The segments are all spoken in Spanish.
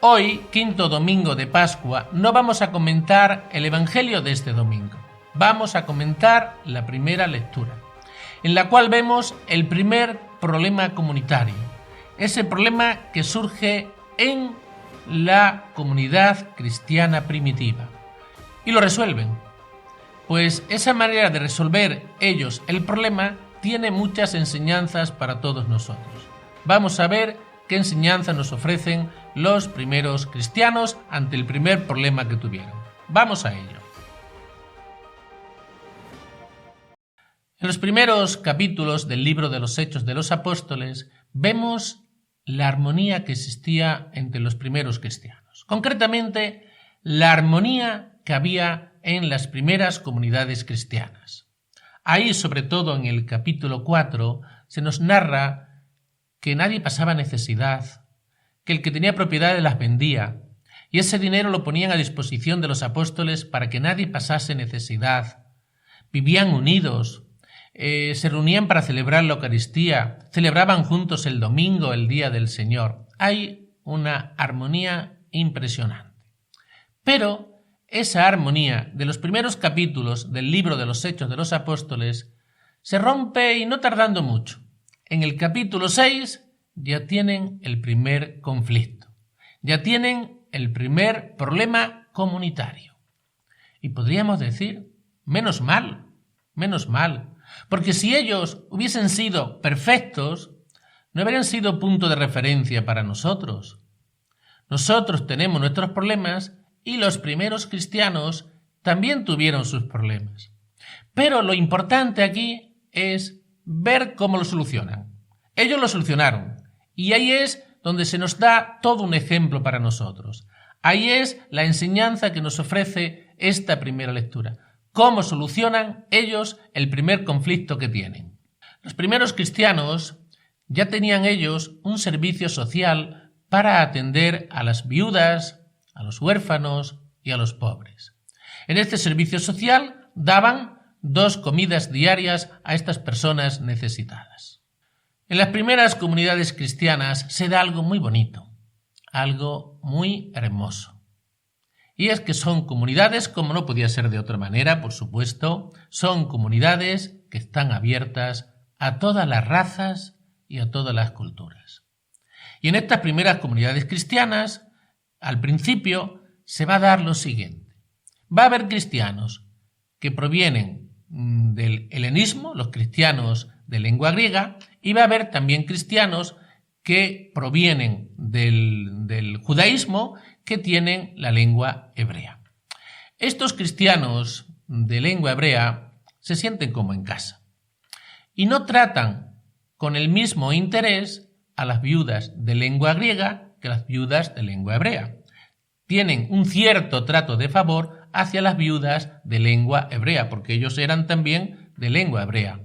Hoy, quinto domingo de Pascua, no vamos a comentar el Evangelio de este domingo. Vamos a comentar la primera lectura, en la cual vemos el primer problema comunitario. Ese problema que surge en la comunidad cristiana primitiva. Y lo resuelven. Pues esa manera de resolver ellos el problema tiene muchas enseñanzas para todos nosotros. Vamos a ver qué enseñanza nos ofrecen los primeros cristianos ante el primer problema que tuvieron. Vamos a ello. En los primeros capítulos del libro de los Hechos de los Apóstoles vemos la armonía que existía entre los primeros cristianos. Concretamente, la armonía que había en las primeras comunidades cristianas. Ahí, sobre todo en el capítulo 4, se nos narra que nadie pasaba necesidad, que el que tenía propiedades las vendía, y ese dinero lo ponían a disposición de los apóstoles para que nadie pasase necesidad. Vivían unidos, se reunían para celebrar la Eucaristía, celebraban juntos el domingo, el día del Señor. Hay una armonía impresionante. Pero esa armonía de los primeros capítulos del libro de los Hechos de los Apóstoles se rompe y no tardando mucho. En el capítulo 6 ya tienen el primer conflicto, ya tienen el primer problema comunitario. Y podríamos decir, menos mal, porque si ellos hubiesen sido perfectos, no habrían sido punto de referencia para nosotros. Nosotros tenemos nuestros problemas y los primeros cristianos también tuvieron sus problemas. Pero lo importante aquí es ver cómo lo solucionan. Ellos lo solucionaron y ahí es donde se nos da todo un ejemplo para nosotros. Ahí es la enseñanza que nos ofrece esta primera lectura. Cómo solucionan ellos el primer conflicto que tienen. Los primeros cristianos ya tenían ellos un servicio social para atender a las viudas, a los huérfanos y a los pobres. En este servicio social daban 2 comidas diarias a estas personas necesitadas. En las primeras comunidades cristianas se da algo muy bonito, algo muy hermoso. Y es que son comunidades, como no podía ser de otra manera, por supuesto, son comunidades que están abiertas a todas las razas y a todas las culturas. Y en estas primeras comunidades cristianas, al principio, se va a dar lo siguiente. Va a haber cristianos que provienen del helenismo, los cristianos de lengua griega, y va a haber también cristianos que provienen del judaísmo, que tienen la lengua hebrea. Estos cristianos de lengua hebrea se sienten como en casa y no tratan con el mismo interés a las viudas de lengua griega que las viudas de lengua hebrea. Tienen un cierto trato de favor hacia las viudas de lengua hebrea, porque ellos eran también de lengua hebrea.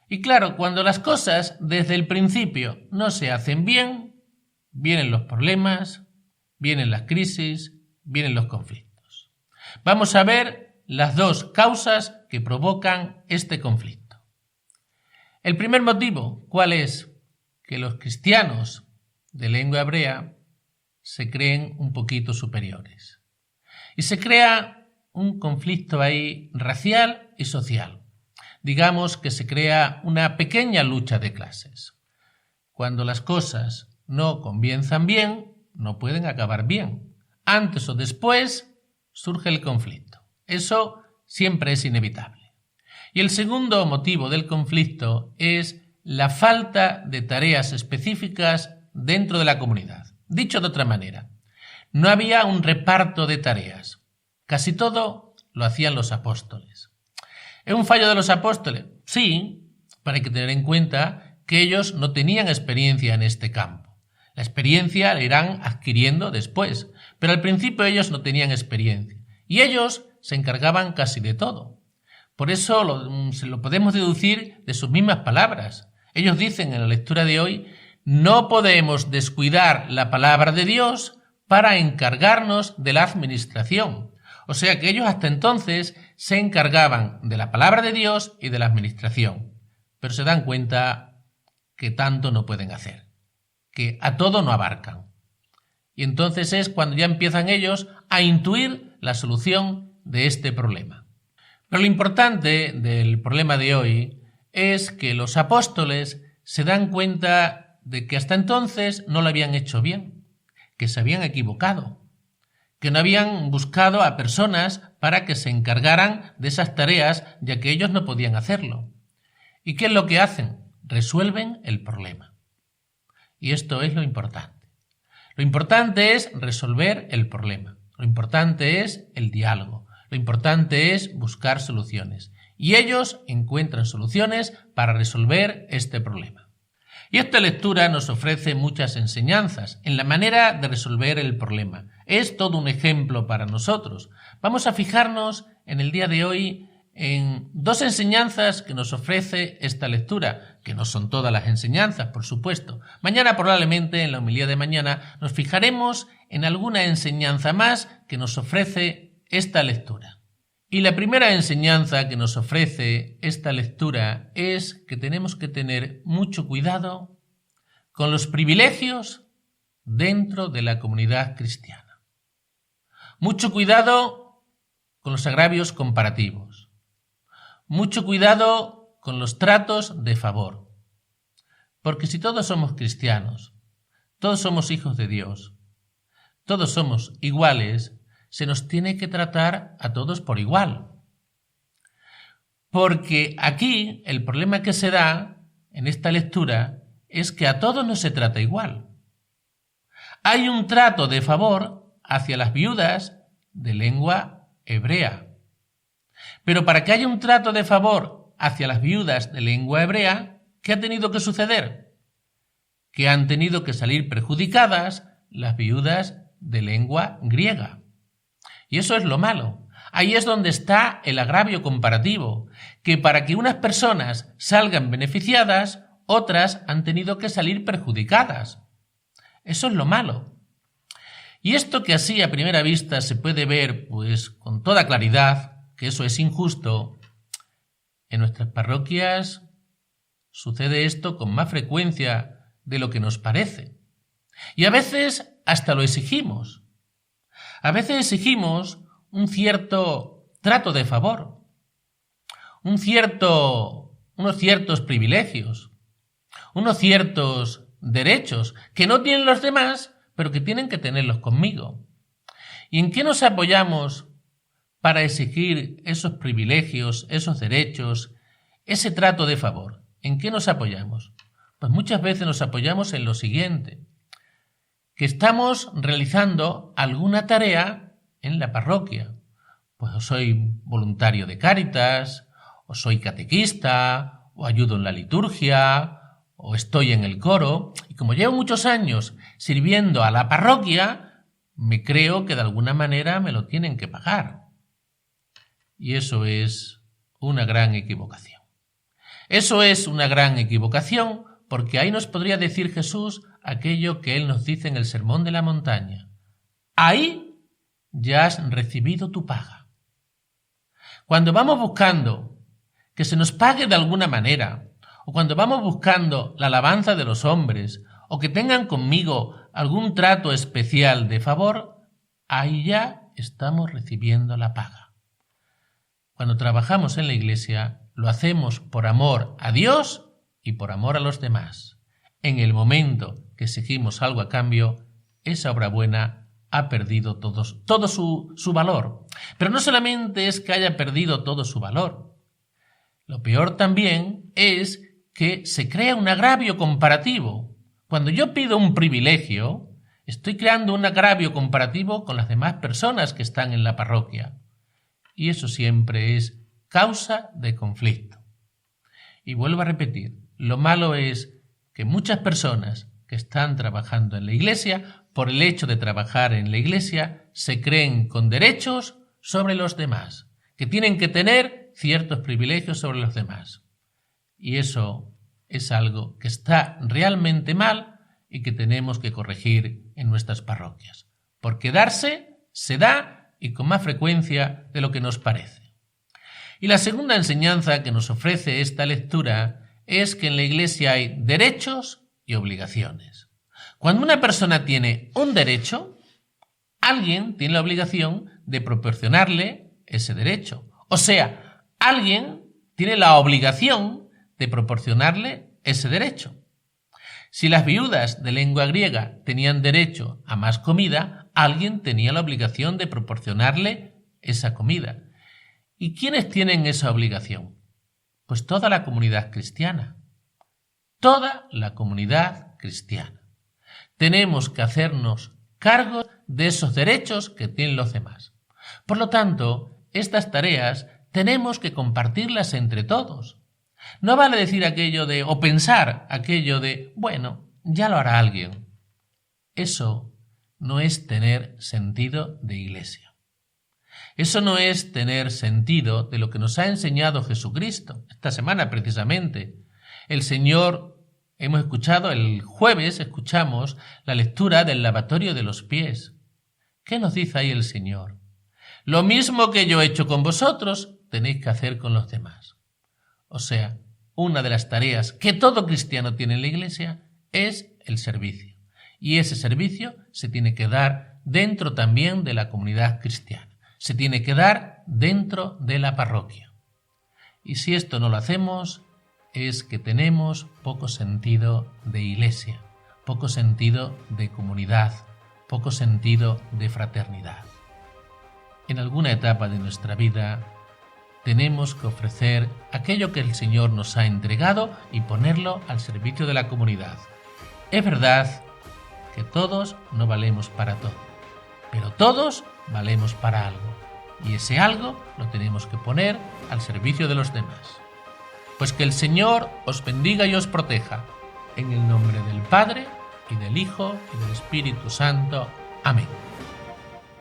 Y claro, cuando las cosas desde el principio no se hacen bien, vienen los problemas, vienen las crisis, vienen los conflictos. Vamos a ver las 2 causas que provocan este conflicto. El primer motivo, ¿cuál es? Que los cristianos de lengua hebrea se creen un poquito superiores. Y se crea un conflicto ahí racial y social. Digamos que se crea una pequeña lucha de clases. Cuando las cosas no comienzan bien, no pueden acabar bien. Antes o después surge el conflicto. Eso siempre es inevitable. Y el segundo motivo del conflicto es la falta de tareas específicas dentro de la comunidad. Dicho de otra manera, no había un reparto de tareas. Casi todo lo hacían los apóstoles. ¿Es un fallo de los apóstoles? Sí, pero hay que tener en cuenta que ellos no tenían experiencia en este campo. La experiencia la irán adquiriendo después, pero al principio ellos no tenían experiencia. Y ellos se encargaban casi de todo. Por eso se lo podemos deducir de sus mismas palabras. Ellos dicen en la lectura de hoy: no podemos descuidar la palabra de Dios para encargarnos de la administración. O sea que ellos hasta entonces se encargaban de la palabra de Dios y de la administración. Pero se dan cuenta que tanto no pueden hacer, que a todo no abarcan. Y entonces es cuando ya empiezan ellos a intuir la solución de este problema. Pero lo importante del problema de hoy es que los apóstoles se dan cuenta de que hasta entonces no lo habían hecho bien, que se habían equivocado, que no habían buscado a personas para que se encargaran de esas tareas, ya que ellos no podían hacerlo. ¿Y qué es lo que hacen? Resuelven el problema. Y esto es lo importante. Lo importante es resolver el problema. Lo importante es el diálogo. Lo importante es buscar soluciones. Y ellos encuentran soluciones para resolver este problema. Y esta lectura nos ofrece muchas enseñanzas en la manera de resolver el problema. Es todo un ejemplo para nosotros. Vamos a fijarnos en el día de hoy en dos enseñanzas que nos ofrece esta lectura, que no son todas las enseñanzas, por supuesto. Mañana probablemente, en la homilía de mañana, nos fijaremos en alguna enseñanza más que nos ofrece esta lectura. Y la primera enseñanza que nos ofrece esta lectura es que tenemos que tener mucho cuidado con los privilegios dentro de la comunidad cristiana. Mucho cuidado con los agravios comparativos. Mucho cuidado con los tratos de favor. Porque si todos somos cristianos, todos somos hijos de Dios, todos somos iguales, se nos tiene que tratar a todos por igual. Porque aquí el problema que se da en esta lectura es que a todos no se trata igual. Hay un trato de favor hacia las viudas de lengua hebrea. Pero para que haya un trato de favor hacia las viudas de lengua hebrea, ¿qué ha tenido que suceder? Que han tenido que salir perjudicadas las viudas de lengua griega. Y eso es lo malo. Ahí es donde está el agravio comparativo, que para que unas personas salgan beneficiadas, otras han tenido que salir perjudicadas. Eso es lo malo. Y esto que así a primera vista se puede ver pues con toda claridad, que eso es injusto, en nuestras parroquias sucede esto con más frecuencia de lo que nos parece. Y a veces hasta lo exigimos. A veces exigimos un cierto trato de favor, unos ciertos privilegios, unos ciertos derechos que no tienen los demás, pero que tienen que tenerlos conmigo. ¿Y en qué nos apoyamos para exigir esos privilegios, esos derechos, ese trato de favor? ¿En qué nos apoyamos? Pues muchas veces nos apoyamos en lo siguiente, que estamos realizando alguna tarea en la parroquia. Pues o soy voluntario de Cáritas, o soy catequista, o ayudo en la liturgia, o estoy en el coro. Y como llevo muchos años sirviendo a la parroquia, me creo que de alguna manera me lo tienen que pagar. Y eso es una gran equivocación. Eso es una gran equivocación porque ahí nos podría decir Jesús aquello que Él nos dice en el Sermón de la Montaña. Ahí ya has recibido tu paga. Cuando vamos buscando que se nos pague de alguna manera, o cuando vamos buscando la alabanza de los hombres, o que tengan conmigo algún trato especial de favor, ahí ya estamos recibiendo la paga. Cuando trabajamos en la Iglesia, lo hacemos por amor a Dios y por amor a los demás. En el momento que exigimos algo a cambio, esa obra buena ha perdido todo su valor. Pero no solamente es que haya perdido todo su valor. Lo peor también es que se crea un agravio comparativo. Cuando yo pido un privilegio, estoy creando un agravio comparativo con las demás personas que están en la parroquia. Y eso siempre es causa de conflicto. Y vuelvo a repetir, lo malo es que muchas personas que están trabajando en la Iglesia, por el hecho de trabajar en la Iglesia, se creen con derechos sobre los demás, que tienen que tener ciertos privilegios sobre los demás. Y eso es algo que está realmente mal y que tenemos que corregir en nuestras parroquias. Porque darse se da y con más frecuencia de lo que nos parece. Y la segunda enseñanza que nos ofrece esta lectura es que en la Iglesia hay derechos y obligaciones. Cuando una persona tiene un derecho, alguien tiene la obligación de proporcionarle ese derecho. O sea, alguien tiene la obligación de proporcionarle ese derecho. Si las viudas de lengua griega tenían derecho a más comida, alguien tenía la obligación de proporcionarle esa comida. ¿Y quiénes tienen esa obligación? Pues toda la comunidad cristiana. Toda la comunidad cristiana. Tenemos que hacernos cargo de esos derechos que tienen los demás. Por lo tanto, estas tareas tenemos que compartirlas entre todos. No vale decir aquello de, o pensar aquello de, bueno, ya lo hará alguien. Eso no es tener sentido de iglesia. Eso no es tener sentido de lo que nos ha enseñado Jesucristo. Esta semana, precisamente, el jueves escuchamos la lectura del lavatorio de los pies. ¿Qué nos dice ahí el Señor? Lo mismo que yo he hecho con vosotros, tenéis que hacer con los demás. O sea, una de las tareas que todo cristiano tiene en la iglesia es el servicio. Y ese servicio se tiene que dar dentro también de la comunidad cristiana. Se tiene que dar dentro de la parroquia. Y si esto no lo hacemos, es que tenemos poco sentido de iglesia, poco sentido de comunidad, poco sentido de fraternidad. En alguna etapa de nuestra vida tenemos que ofrecer aquello que el Señor nos ha entregado y ponerlo al servicio de la comunidad. Es verdad que todos no valemos para todo, pero todos valemos para algo. Y ese algo lo tenemos que poner al servicio de los demás. Pues que el Señor os bendiga y os proteja. En el nombre del Padre, y del Hijo, y del Espíritu Santo. Amén.